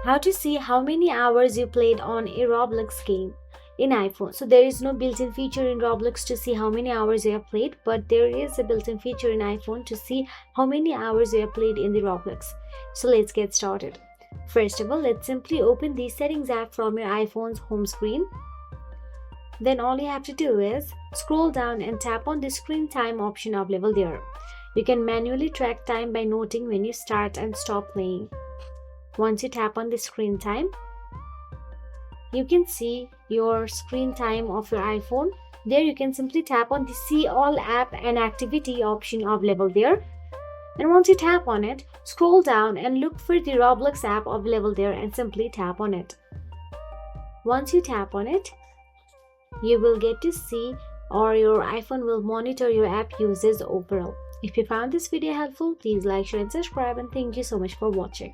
How to see how many hours you played on a Roblox game in iPhone. So there is no built-in feature in Roblox to see how many hours you have played, but there is a built-in feature in iPhone to see how many hours you have played in the Roblox. So let's get started. First of all, let's simply open the settings app from your iPhone's home screen. Then all you have to do is scroll down and tap on the screen time option available there. You can manually track time by noting when you start and stop playing. Once you tap on the screen time, you can see your screen time of your iPhone. There you can simply tap on the see all app and activity option available there. And once you tap on it, scroll down and look for the Roblox app available there and simply tap on it. Once you tap on it, you will get to see, or your iPhone will monitor your app usage overall. If you found this video helpful, please like, share and subscribe, and thank you so much for watching.